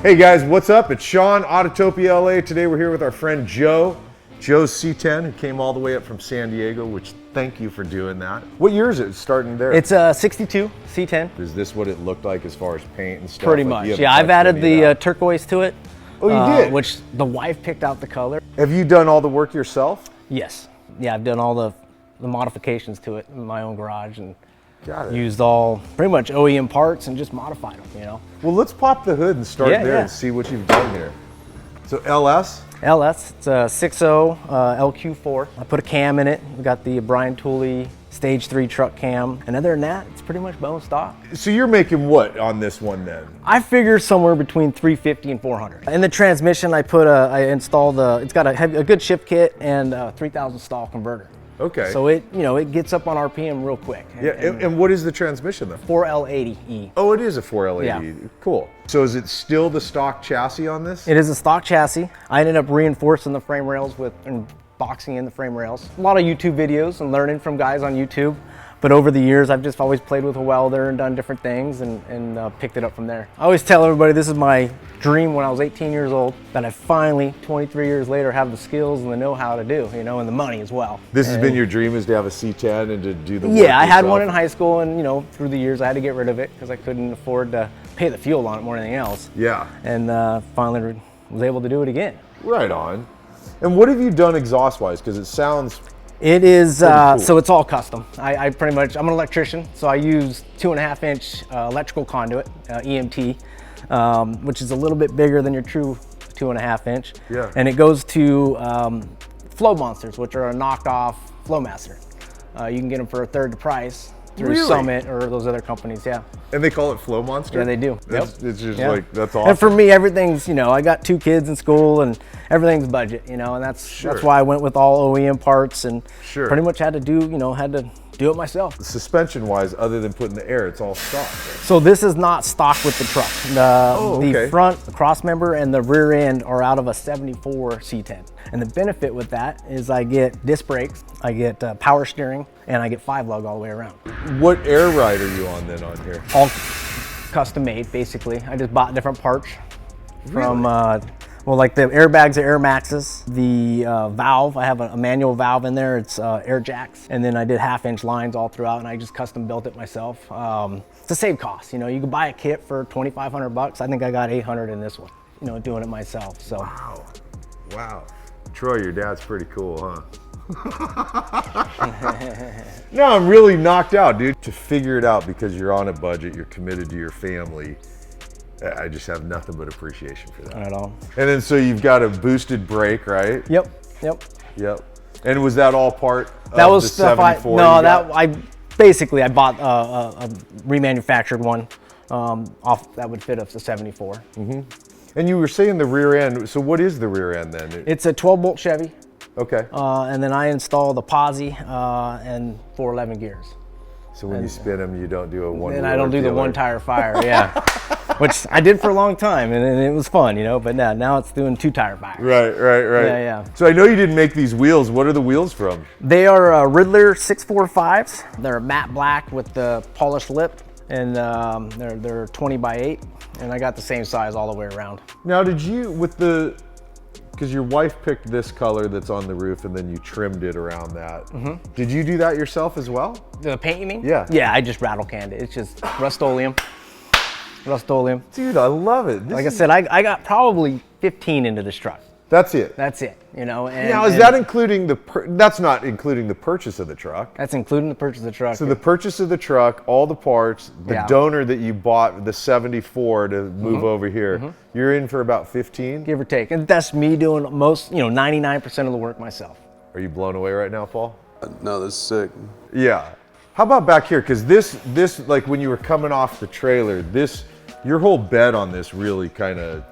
Hey guys, what's up? It's Sean, Autotopia LA. Today we're here with our friend Joe. Joe's C10, who came all the way up from San Diego, which thank you for doing that. What year is it starting there? It's a 62 C10. Is this what it looked like as far as paint and stuff? Pretty much, yeah. I've added the turquoise to it. Oh, you did? Which the wife picked out the color. Have you done all the work yourself? Yes. Yeah, I've done all the modifications to it in my own garage and Got it. used all pretty much OEM parts and just modified them, you know. Well, let's pop the hood and start there and see what you've done here. So LS? LS, it's a 6.0 LQ4. I put a cam in it. We got the Brian Tooley Stage 3 truck cam. And other than that, it's pretty much bone stock. So you're making what on this one then? I figure somewhere between 350 and 400. In the transmission, I installed it's got a good shift kit and a 3000 stall converter. Okay. So it gets up on RPM real quick. And what is the transmission then? 4L80E. Oh, it is a 4L80. Yeah. Cool. So is it still the stock chassis on this? It is a stock chassis. I ended up reinforcing the frame rails and boxing in the frame rails. A lot of YouTube videos and learning from guys on YouTube. But over the years, I've just always played with a welder and done different things and picked it up from there. I always tell everybody this is my dream when I was 18 years old, that I finally, 23 years later, have the skills and the know-how to do, you know, and the money as well. This has been your dream, is to have a C10 and to do the work Yeah, I had yourself? one in high school, and, you know, through the years, I had to get rid of it because I couldn't afford to pay the fuel on it more than anything else. Yeah. And finally was able to do it again. Right on. And what have you done exhaust-wise? Because it sounds... It is, cool. so it's all custom. I'm an electrician, so I use 2.5-inch electrical conduit, EMT, which is a little bit bigger than your true 2.5-inch. Yeah. And it goes to Flow Monsters, which are a knockoff Flowmaster. You can get them for a third the price through Summit or those other companies, yeah. And they call it Flow Monster? Yeah, they do. It's just like, that's awesome. And for me, everything's, you know, I got 2 kids in school and everything's budget, you know, and that's why I went with all OEM parts and pretty much had to do it myself. Suspension-wise, other than putting the air, it's all stock. So this is not stock with the truck. The front, the cross member, and the rear end are out of a 74 C10. And the benefit with that is I get disc brakes, I get power steering, and I get 5-lug all the way around. What air ride are you on then on here? All custom made, basically. I just bought different parts from, well, like the airbags are Air Maxes. The valve, I have a manual valve in there. It's air jacks. And then I did 1/2-inch lines all throughout, and I just custom built it myself. To save costs, you know, you can buy a kit for $2,500. I think I got 800 in this one, you know, doing it myself, so. Wow. Wow. Troy, your dad's pretty cool, huh? No, I'm really knocked out, dude. To figure it out because you're on a budget, you're committed to your family. I just have nothing but appreciation for that. Not at all. And then so you've got a boosted brake, right? Yep. And was that all part that of was the stuff 74? I bought a remanufactured one that would fit up to 74. Mm-hmm. And you were saying the rear end. So what is the rear end then? It's a 12-bolt Chevy. Okay. And then I install the posi and 411 gears. So when you spin them, you don't do a one. And I don't do the one tire fire, yeah. Which I did for a long time, and it was fun, you know. But now it's doing 2 tire fires. Right. Yeah. So I know you didn't make these wheels. What are the wheels from? They are Riddler 645s. They're matte black with the polished lip, and they're 20x8, and I got the same size all the way around. Now, did you because your wife picked this color that's on the roof and then you trimmed it around that. Mm-hmm. Did you do that yourself as well? The paint, you mean? Yeah. Yeah, I just rattle canned it. It's just Rust-Oleum. Dude, I love it. Like I said, I got probably 15 into this truck. That's it. That's it, you know. Now, is that including that's not including the purchase of the truck? That's including the purchase of the truck. So the purchase of the truck, all the parts, the donor that you bought, the 74 to move over here, you're in for about 15? Give or take. And that's me doing 99% of the work myself. Are you blown away right now, Paul? No, this is sick. Yeah. How about back here? Because this, like when you were coming off the trailer, your whole bed on this really kind of,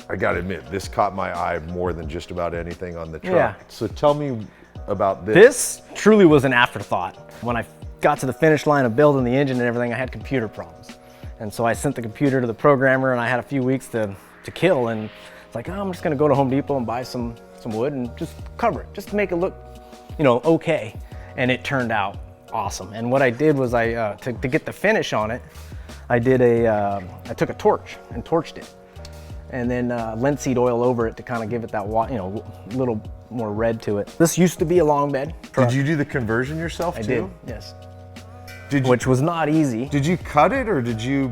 I gotta admit, this caught my eye more than just about anything on the truck. Yeah. So tell me about this. This truly was an afterthought. When I got to the finish line of building the engine and everything, I had computer problems. And so I sent the computer to the programmer, and I had a few weeks to kill, and it's like, oh, I'm just gonna go to Home Depot and buy some wood and just cover it, just to make it look, okay. And it turned out awesome. And what I did was to get the finish on it, I took a torch and torched it. and then linseed oil over it to kind of give it that, you know, little more red to it. This used to be a long bed. Did you do the conversion yourself too? I did, yes. Did you, which was not easy. Did you cut it, or did you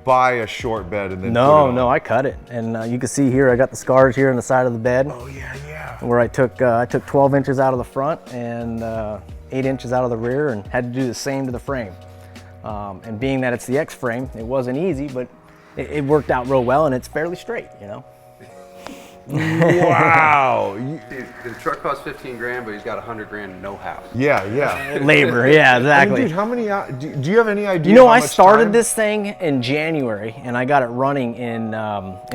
buy a short bed and then put it on? No, I cut it. And you can see here, I got the scars here on the side of the bed. Oh yeah. Where I took 12 inches out of the front and 8 inches out of the rear, and had to do the same to the frame. And being that it's the X frame, it wasn't easy, but it worked out real well, and it's fairly straight, you know. Wow. The truck costs 15 grand, but he's got 100 grand know-how. Yeah. Labor, yeah, exactly. I mean, dude, how many? Do you have any idea? You know, how I much started time? this thing in January, and I got it running in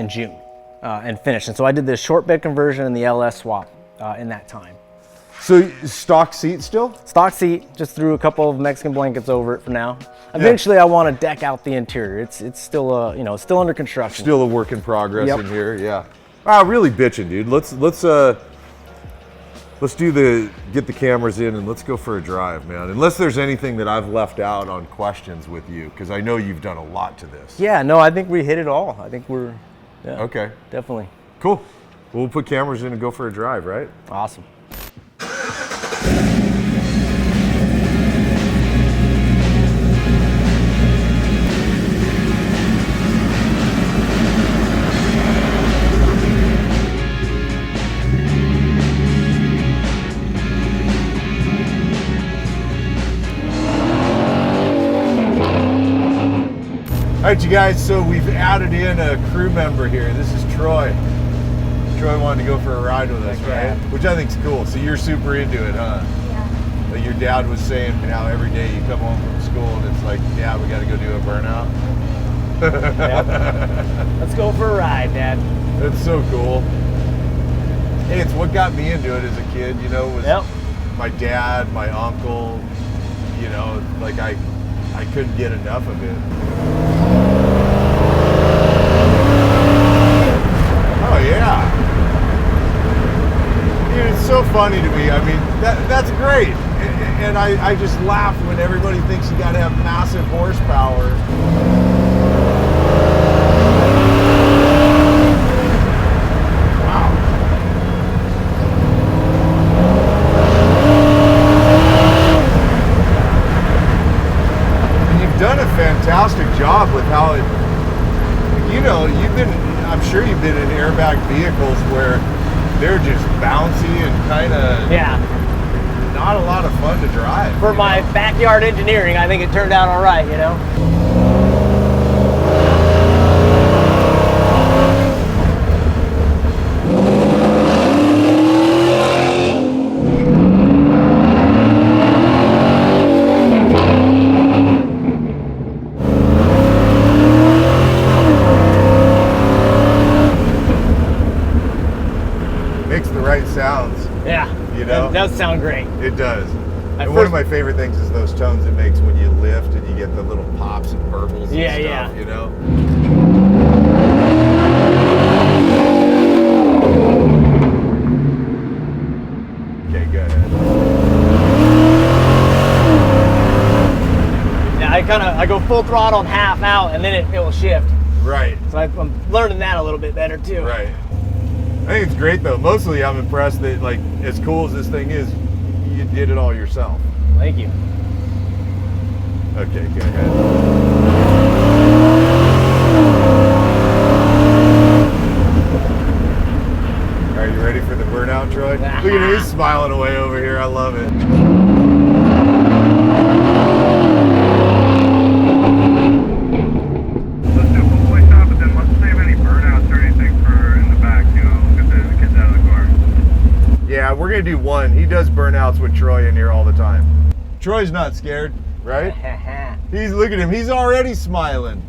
June and finished. And so I did the short bed conversion and the LS swap in that time. So stock seat still? Stock seat, just threw a couple of Mexican blankets over it for now. Eventually, I want to deck out the interior. It's still you know, it's still under construction. Still a work in progress Yep. in here. Yeah. Wow, really bitching, dude. Let's get the cameras in and let's go for a drive, man. Unless there's anything that I've left out on questions with you, because I know you've done a lot to this. Yeah, no, I think we hit it all. I think we're, yeah, Okay. definitely. Cool. We'll put cameras in and go for a drive, right? Awesome. All right, you guys, so we've added in a crew member here. This is Troy. Troy wanted to go for a ride with us, right? Which I think's cool. So you're super into it, huh? Yeah. Like your dad was saying how every day you come home from school and it's like, yeah, we got to go do a burnout. Let's go for a ride, Dad. That's so cool. Hey, it's what got me into it as a kid, you know, was my dad, my uncle, you know, like I couldn't get enough of it. Oh yeah. Dude, it's so funny to me. I mean, that's great. And I just laugh when everybody thinks you gotta have massive horsepower. Done a fantastic job with how it, you know, I'm sure you've been in airbag vehicles where they're just bouncy and kind of not a lot of fun to drive. For my backyard engineering, I think it turned out all right, you know? Sounds. Yeah. You know? It does sound great. It does. And one of my favorite things is those tones it makes when you lift and you get the little pops and burbles and stuff, you know? Okay, go ahead. Yeah, I go full throttle and half out, and then it will shift. Right. So I'm learning that a little bit better too. Right. I think it's great though. Mostly I'm impressed that, like, as cool as this thing is, you did it all yourself. Thank you. Okay, go ahead. Are you ready for the burnout, Troy? Look at him, he's smiling away over here. I love it. Let's do a full way stop, but then let's save any burnouts or anything for in the back, you know, get the kids out of the car. Yeah, we're gonna do one. He does burnouts with Troy in here all the time. Troy's not scared, right? Look at him, he's already smiling.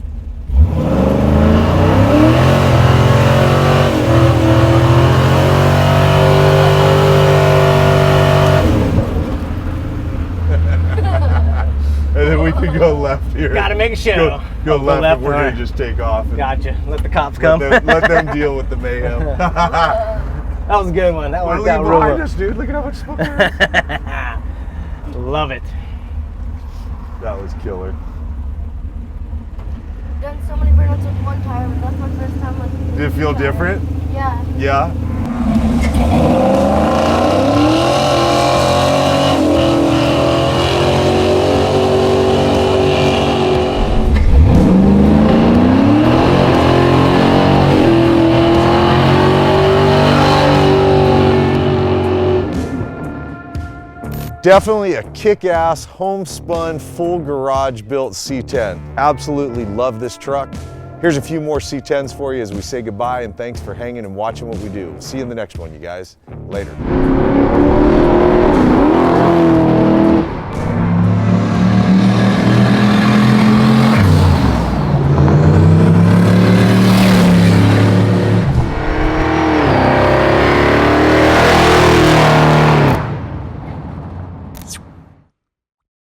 And then we can go left here. Gotta make a show. Go left, and we're right. gonna just take off. And Gotcha. Let the cops come. let them deal with the mayhem. That was a good one. That worked out real behind well. us, dude. Look at how much smoke there is. Love it. That was killer. Done so many burnouts with one tire, but that's my first time like. The feel different? Yeah. Yeah? Definitely a kick-ass, homespun, full garage-built C10. Absolutely love this truck. Here's a few more C10s for you as we say goodbye, and thanks for hanging and watching what we do. See you in the next one, you guys. Later.